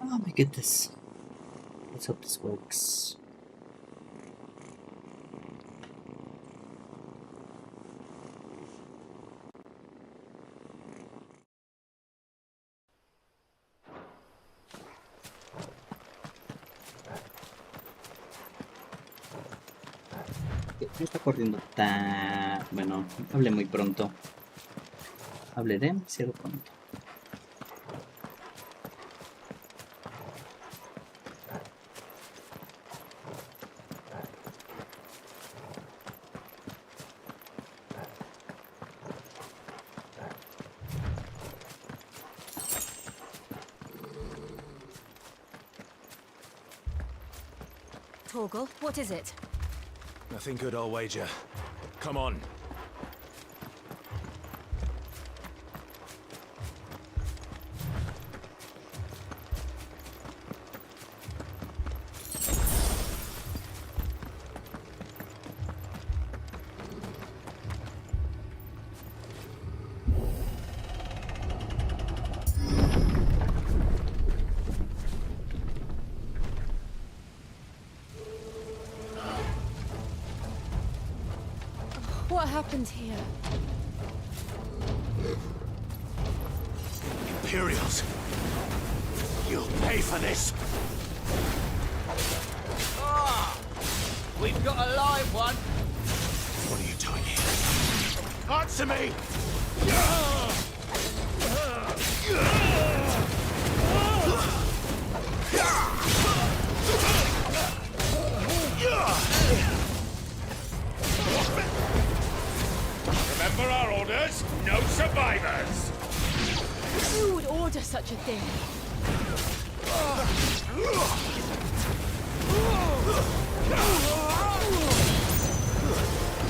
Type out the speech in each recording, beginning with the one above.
Oh my goodness. Let's hope this works. No está corriendo tan... Bueno, hablé muy pronto. Hablé demasiado pronto. Torgal, what is it? Nothing good, I'll wager. Come on. What happened here? Imperials! You'll pay for this! Ah! We've got a live one! What are you doing here? Answer me! Remember our orders? No survivors! Who would order such a thing?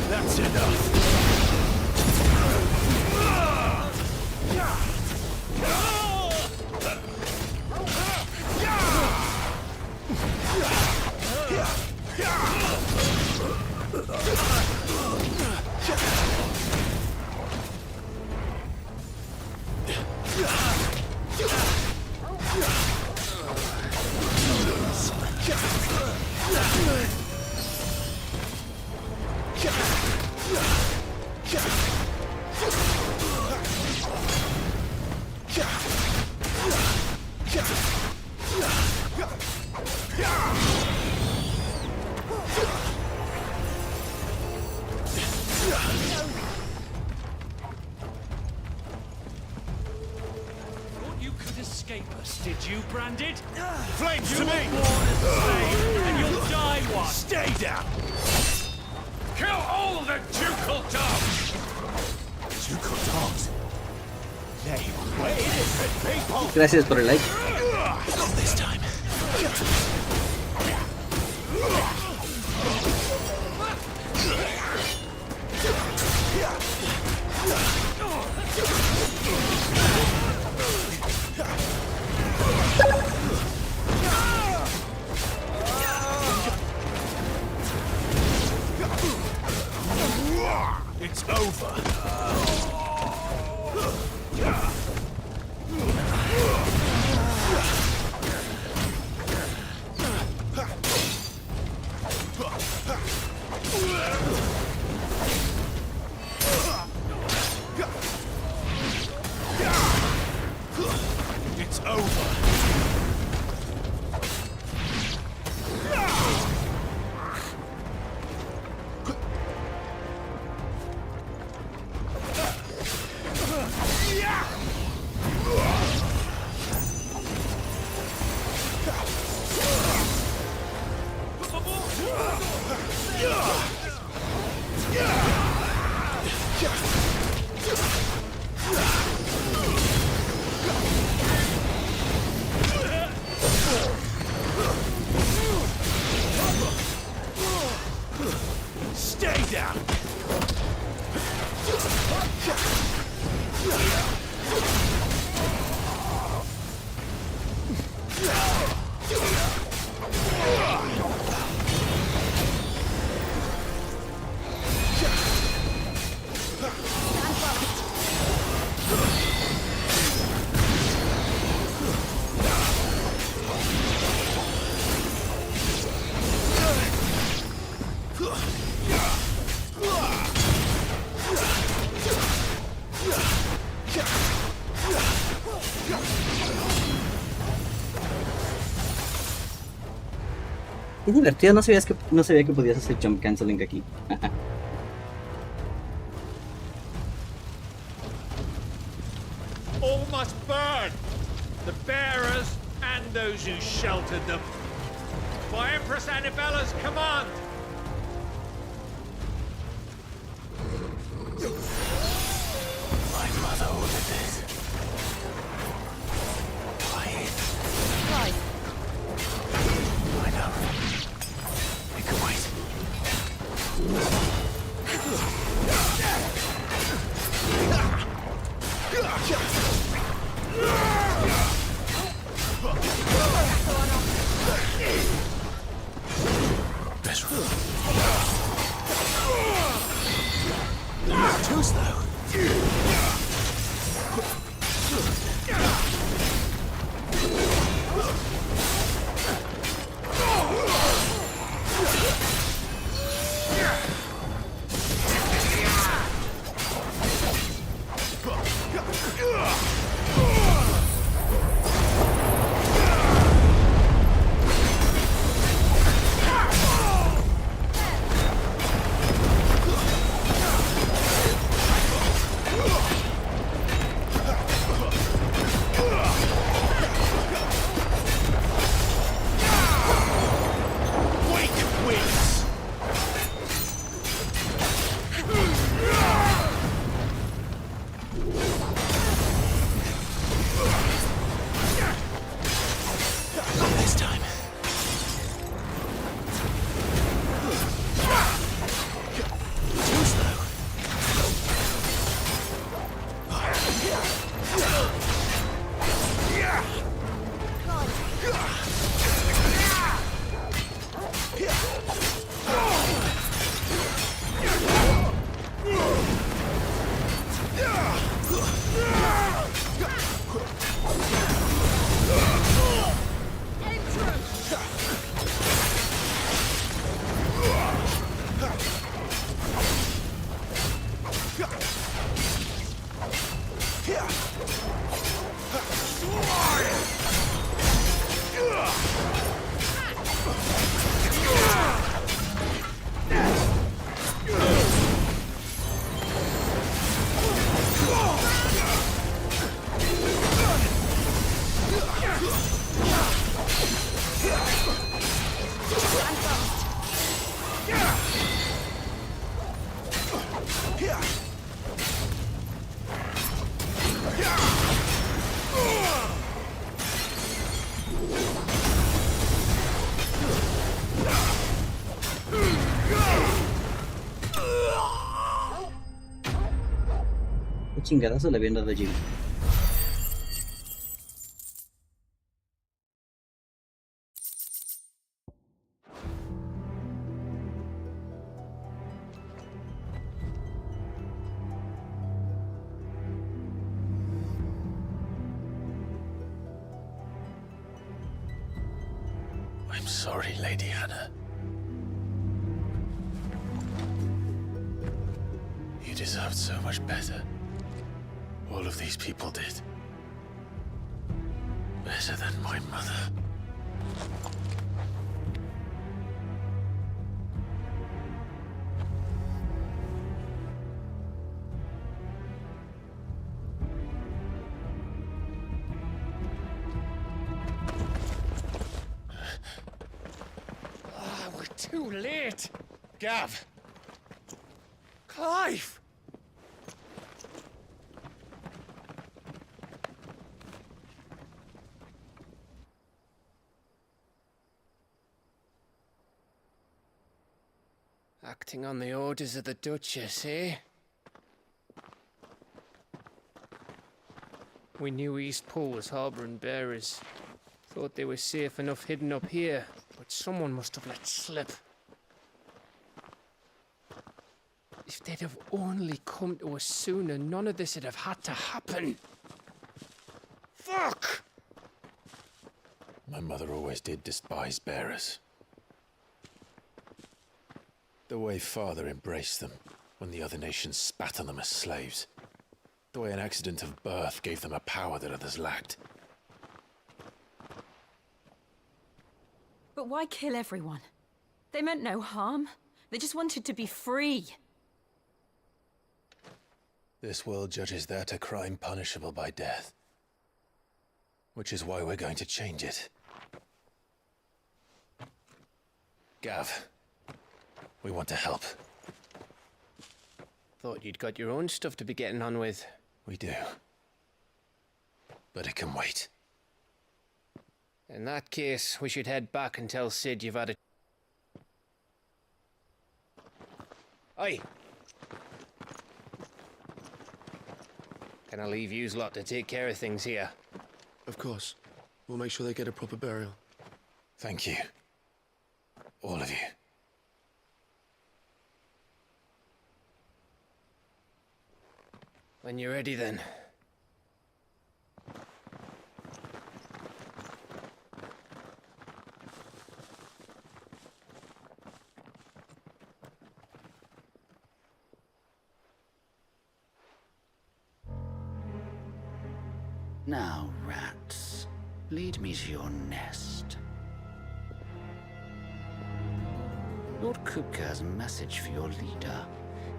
That's enough! Thought you could escape us, did you, Branded? Flames You to were me! born a slave, and you'll die one! Stay down! Kill all the ducal dogs! Ducal dogs? They were innocent people! Gracias por el like. Not this time. It's over. Es divertido, no sabía que podías hacer jump canceling aquí. All must burn! The bearers and those who sheltered them. By Empress Annabella's command! My mother ordered this. Quiet. Right. I know. It can wait. That's right. Too slow. This time. Too slow. ¿Qué chingadazo le habían dado a Jimmy? I'm sorry, Lady Hannah. You deserved so much better. All of these people did. Better than my mother. We're too late! Gav! Clive! Acting on the orders of the Duchess, eh? We knew Eastpool was harbouring bearers. Thought they were safe enough hidden up here, but someone must have let slip. If they'd have only come to us sooner, none of this would have had to happen. Fuck! My mother always did despise bearers. The way Father embraced them when the other nations spat on them as slaves. The way an accident of birth gave them a power that others lacked. But why kill everyone? They meant no harm. They just wanted to be free. This world judges that a crime punishable by death. Which is why we're going to change it. Gav, we want to help. Thought you'd got your own stuff to be getting on with. We do. But it can wait. In that case, we should head back and tell Sid you've had a... Oi! Can I leave yous lot to take care of things here? Of course. We'll make sure they get a proper burial. Thank you. All of you. When you're ready, then. Now, rats, lead me to your nest. Lord Kupka has a message for your leader.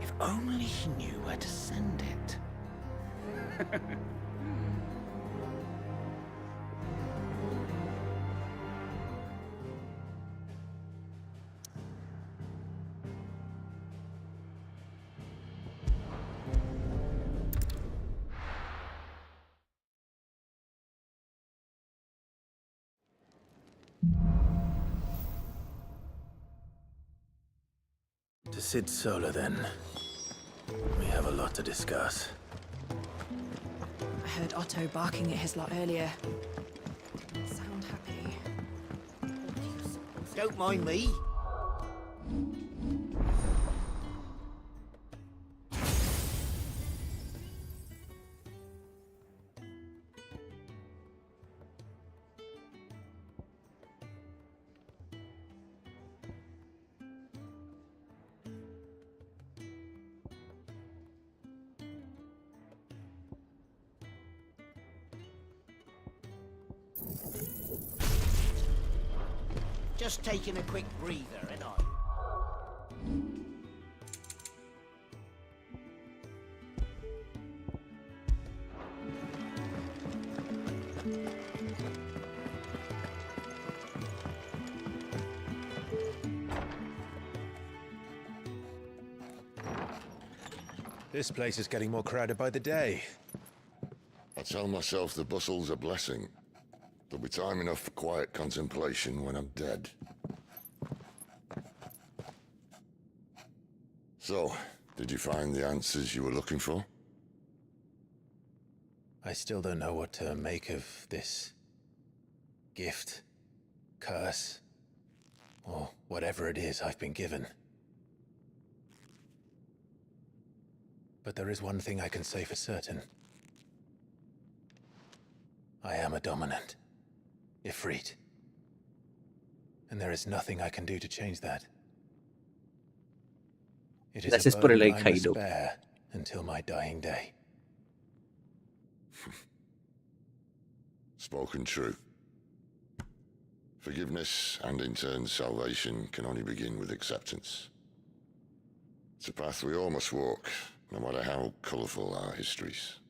If only he knew where to send it. To Sid Solar, then. We have a lot to discuss. I heard Otto barking at his lot earlier. Sound happy. Don't mind me. Just taking a quick breather, ain't I? This place is getting more crowded by the day. I tell myself the bustle's a blessing. There'll be time enough for quiet contemplation when I'm dead. So, did you find the answers you were looking for? I still don't know what to make of this gift, curse, or whatever it is I've been given. But there is one thing I can say for certain. I am a dominant. Ifrit. And there is nothing I can do to change that. It is Gracias a por el burden like, I must Kaido. bear until my dying day. Spoken true. Forgiveness and in turn salvation can only begin with acceptance. It's a path we all must walk, no matter how colourful our histories.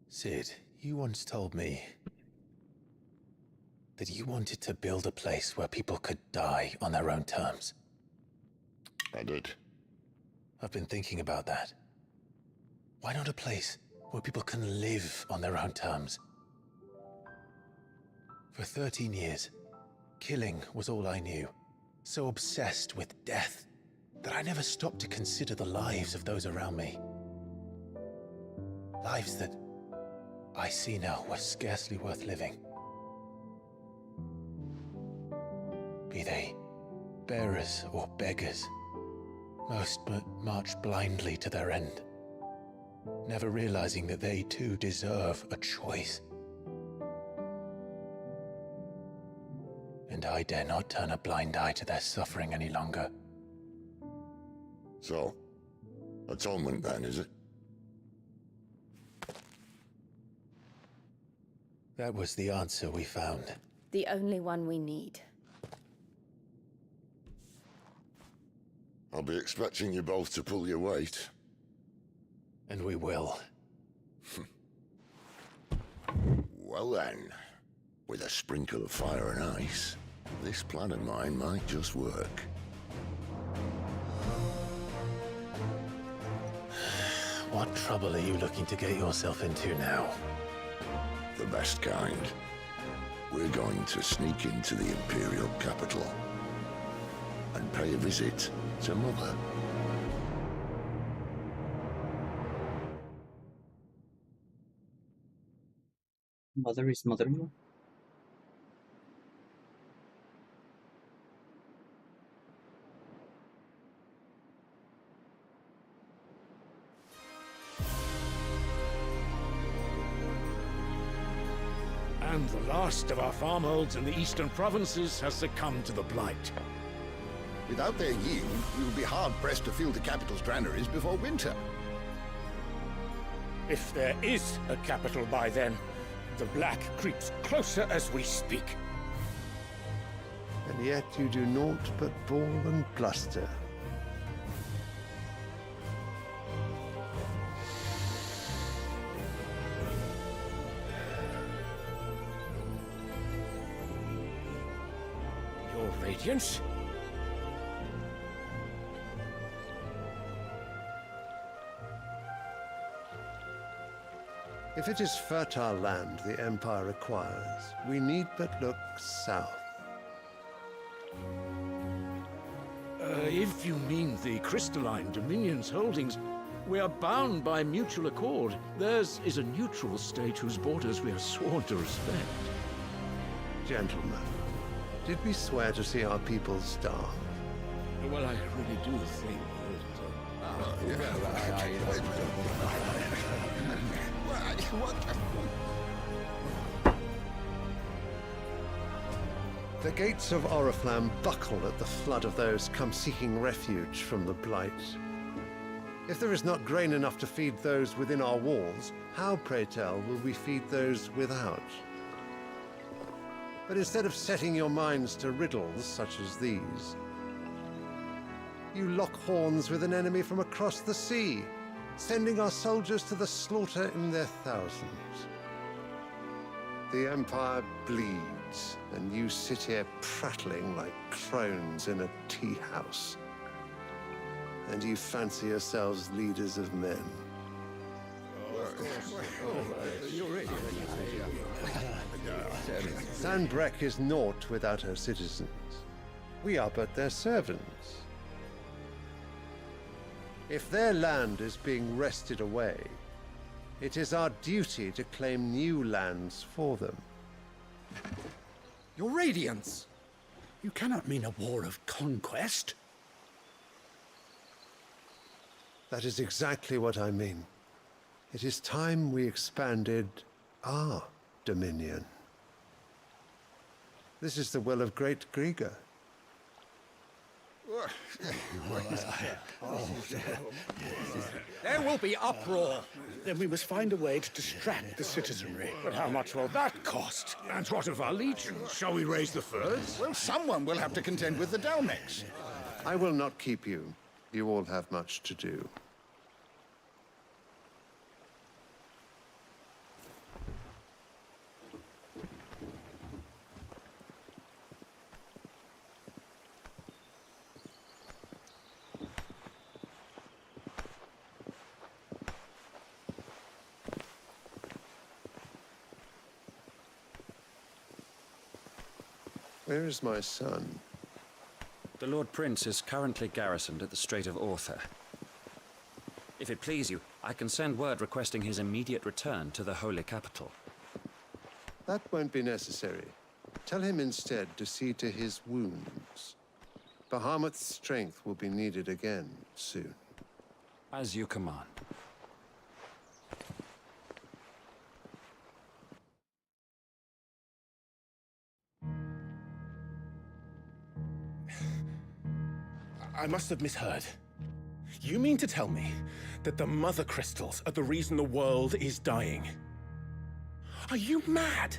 Sid, you once told me that you wanted to build a place where people could die on their own terms. I did. I've been thinking about that. Why not a place where people can live on their own terms? For 13 years, killing was all I knew. So obsessed with death that I never stopped to consider the lives of those around me. Lives that I see now were scarcely worth living. Be they bearers or beggars, most march blindly to their end, never realizing that they too deserve a choice. And I dare not turn a blind eye to their suffering any longer. So, atonement then, is it? That was the answer we found. The only one we need. I'll be expecting you both to pull your weight. And we will. Well then, with a sprinkle of fire and ice, this plan of mine might just work. What trouble are you looking to get yourself into now? The best kind. We're going to sneak into the Imperial capital and pay a visit to Mother. Mother is mother-in-law? And the last of our farmholds in the eastern provinces has succumbed to the blight. Without their yield, we will be hard-pressed to fill the capital's granaries before winter. If there is a capital by then, the black creeps closer as we speak. And yet you do naught but bawl and bluster. Your Radiance? If it is fertile land the Empire acquires, we need but look south. If you mean the crystalline Dominion's holdings, we are bound by mutual accord. Theirs is a neutral state whose borders we are sworn to respect. Gentlemen, did we swear to see our people starve? Well, I really do think The gates of Oriflamme buckle at the flood of those come seeking refuge from the blight. If there is not grain enough to feed those within our walls, how, pray tell, will we feed those without? But instead of setting your minds to riddles such as these, you lock horns with an enemy from across the sea, sending our soldiers to the slaughter in their thousands. The Empire bleeds, and you sit here prattling like crones in a tea house. And you fancy yourselves leaders of men. Sanbreque is naught without her citizens. We are but their servants. If their land is being wrested away, it is our duty to claim new lands for them. Your Radiance! You cannot mean a war of conquest. That is exactly what I mean. It is time we expanded our dominion. This is the will of great Grieger. There will be uproar. Then we must find a way to distract the citizenry. But how much will that cost? And what of our legions? Shall we raise the furs? Well, someone will have to contend with the Dalmex. I will not keep you. You all have much to do. Where is my son? The Lord Prince is currently garrisoned at the Strait of Arthur. If it please you, I can send word requesting his immediate return to the Holy Capital. That won't be necessary. Tell him instead to see to his wounds. Bahamut's strength will be needed again soon. As you command. I must have misheard. You mean to tell me that the Mother Crystals are the reason the world is dying? Are you mad?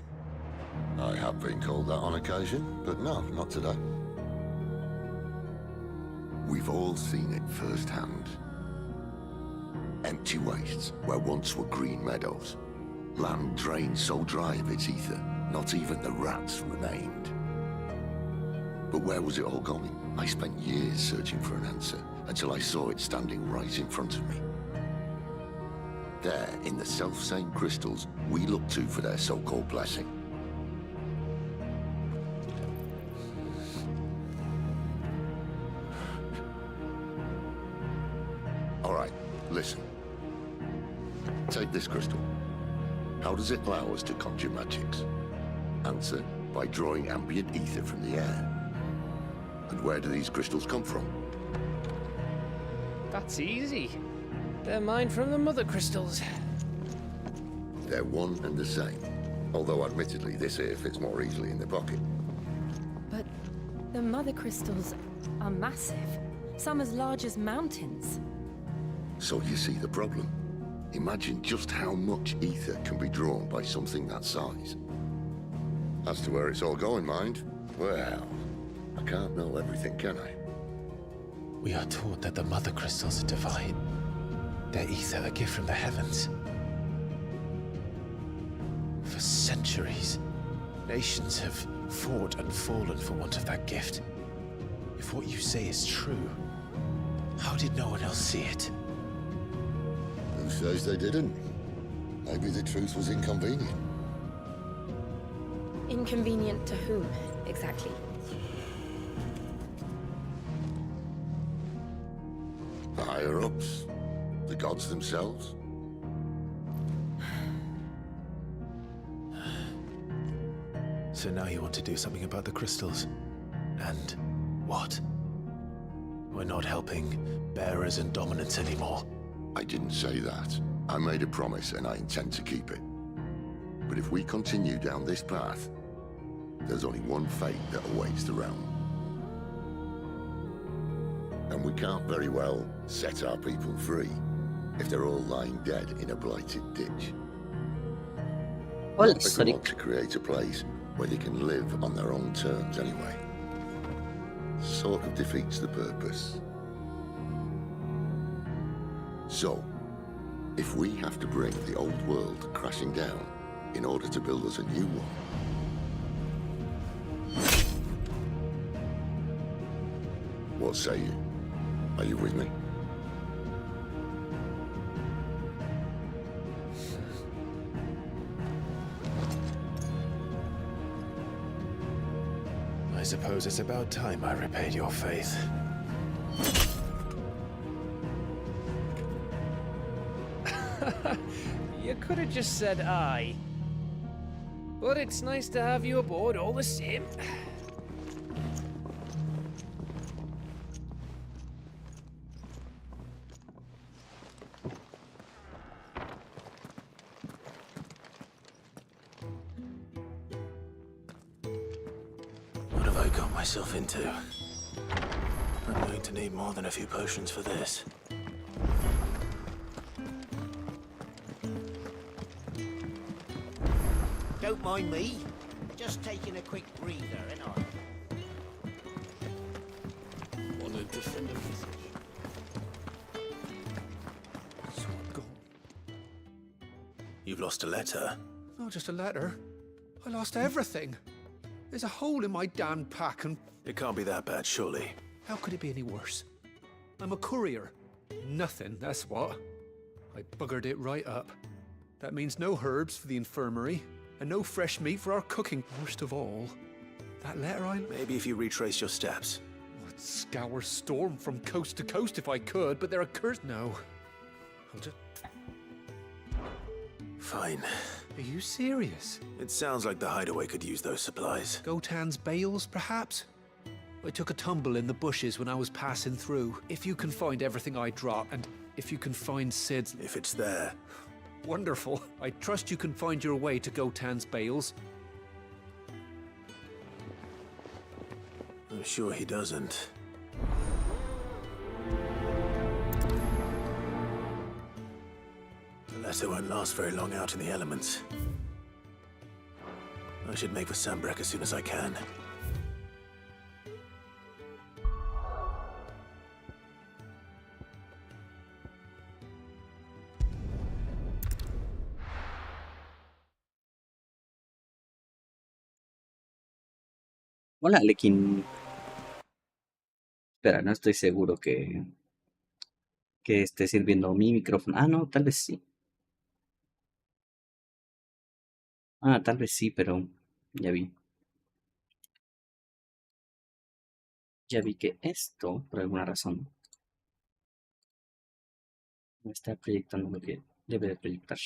I have been called that on occasion, but no, not today. We've all seen it firsthand. Empty wastes where once were green meadows. Land drained so dry of its ether, not even the rats remained. But where was it all going? I spent years searching for an answer, until I saw it standing right in front of me. There, in the self-same crystals we look to for their so-called blessing. All right, listen. Take this crystal. How does it allow us to conjure magics? Answer, by drawing ambient ether from the air. And where do these crystals come from? That's easy. They're mine from the mother crystals. They're one and the same. Although admittedly this here fits more easily in the pocket. But the mother crystals are massive. Some as large as mountains. So you see the problem. Imagine just how much ether can be drawn by something that size. As to where it's all going, mind? Well, I can't know everything, can I? We are taught that the mother crystals are divine. Their ether a gift from the heavens. For centuries, nations have fought and fallen for want of that gift. If what you say is true, how did no one else see it? Who says they didn't? Maybe the truth was inconvenient. Inconvenient to whom, exactly? The higher-ups? The gods themselves? So now you want to do something about the crystals? And what? We're not helping bearers and dominants anymore. I didn't say that. I made a promise and I intend to keep it. But if we continue down this path, there's only one fate that awaits the realm. And we can't very well set our people free if they're all lying dead in a blighted ditch. Well, If we want to create a place where they can live on their own terms anyway. Sort of defeats the purpose. So, if we have to bring the old world crashing down in order to build us a new one, what say you? Are you with me? I suppose it's about time I repaid your faith. You could have just said aye. But it's nice to have you aboard all the same. What have I got myself into? I'm going to need more than a few potions for this. Don't mind me. Just taking a quick breather, ain't I? Wanted to send a message. You've lost a letter. Not just a letter. I lost everything. There's a hole in my damn pack and... It can't be that bad, surely. How could it be any worse? I'm a courier. Nothing, that's what. I buggered it right up. That means no herbs for the infirmary, and no fresh meat for our cooking. Worst of all, that letter I... Maybe if you retrace your steps. I'd scour Storm from coast to coast if I could, but there are curses... No. I'll just... Fine. Are you serious? It sounds like the hideaway could use those supplies. Gotan's bales, perhaps? I took a tumble in the bushes when I was passing through. If you can find everything I dropped, and if you can find Sid's... If it's there. Wonderful. I trust you can find your way to Gotan's bales. I'm sure he doesn't. The letter won't last very long out in the elements. I should make for Sambrek as soon as I can. Hola, Lekin. Espera, no estoy seguro que esté sirviendo mi micrófono. Ah, no, tal vez sí. Ah, tal vez sí, pero ya vi. Ya vi que esto, por alguna razón, no está proyectando lo que debe de proyectar.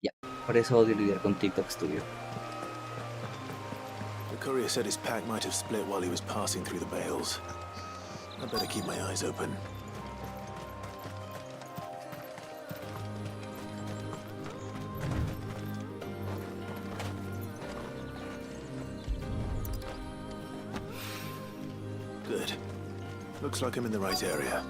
Ya, por eso odio lidiar con TikTok Studio. The courier said his pack might have split while he was passing through the bales. I better keep my eyes open. Good. Looks like I'm in the right area.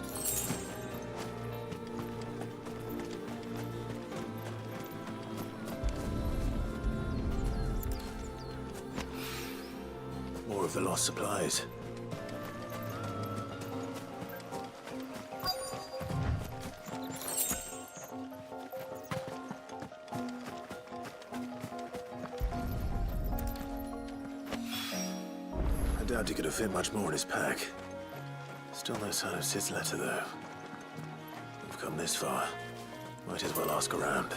More of the lost supplies. I doubt he could have fit much more in his pack. Still no sign of Sid's letter, though. We've come this far. Might as well ask around.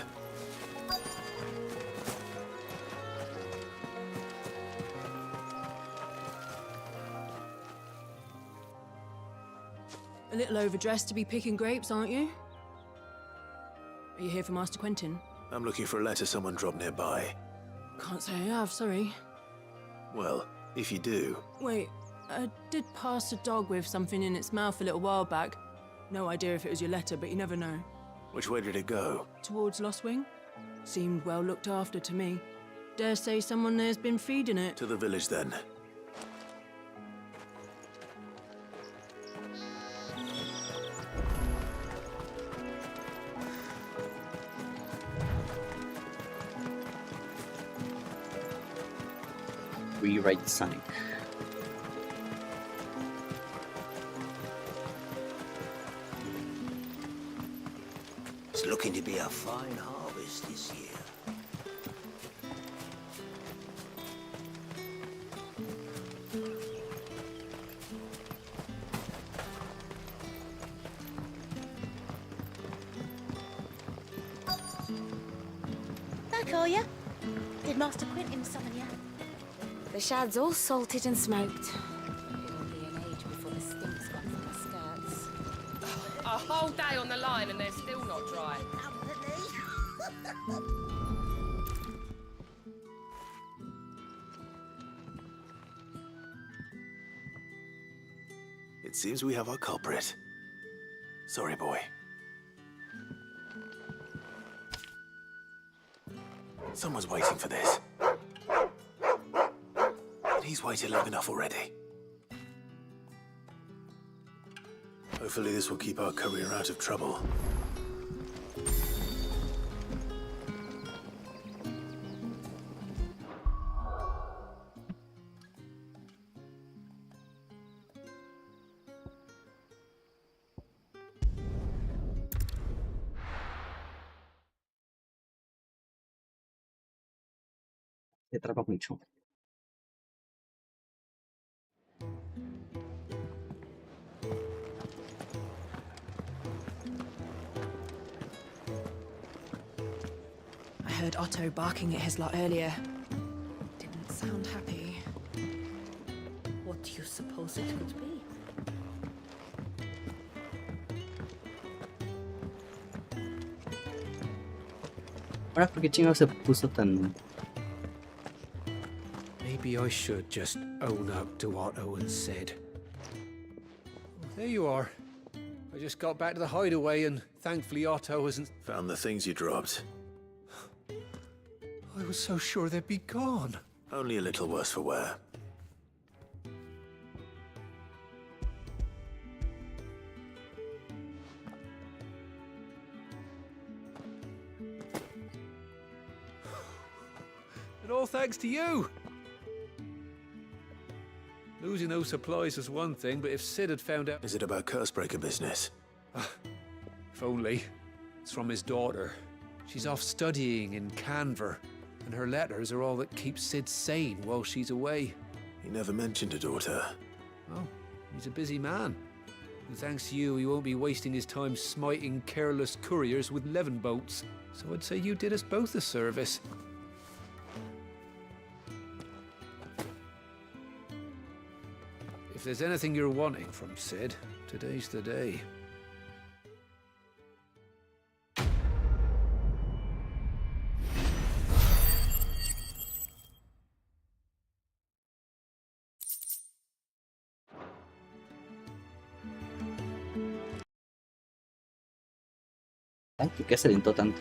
A little overdressed to be picking grapes, aren't you? Are you here for Master Quentin? I'm looking for a letter someone dropped nearby. Can't say I have, sorry. Well, if you do... Wait, I did pass a dog with something in its mouth a little while back. No idea if it was your letter, but you never know. Which way did it go? Towards Lost Wing? Seemed well looked after to me. Dare say someone there's been feeding it. To the village, then. Rewrite Sonic. It's looking to be a fine harvest this year. Back, are ya? Did Master Quentin summon ya? The shad's all salted and smoked. It'll be an age before the stink's gone from the skirts. A whole day on the line and they're still not dry. It seems we have our culprit. Sorry, boy. Someone's waiting for this. And he's waited long enough already. Hopefully this will keep our courier out of trouble. Te atrapa mucho. I heard Otto barking at his lot earlier. Didn't sound happy. What do you suppose it could be? Ahora, ¿por qué chingado se puso tan... Maybe I should just own up to what Owen said. There you are. I just got back to the hideaway and thankfully Otto hasn't... Found the things you dropped. I was so sure they'd be gone. Only a little worse for wear. And all thanks to you. Losing those supplies is one thing, but if Sid had found out... Is it about Cursebreaker business? If only. It's from his daughter. She's off studying in Canver, and her letters are all that keep Sid sane while she's away. He never mentioned a daughter. Oh, he's a busy man. And thanks to you, he won't be wasting his time smiting careless couriers with levin bolts. So I'd say you did us both a service. If there's anything you're wanting from Sid, today's the day. Ay, ¿qué se alentó tanto?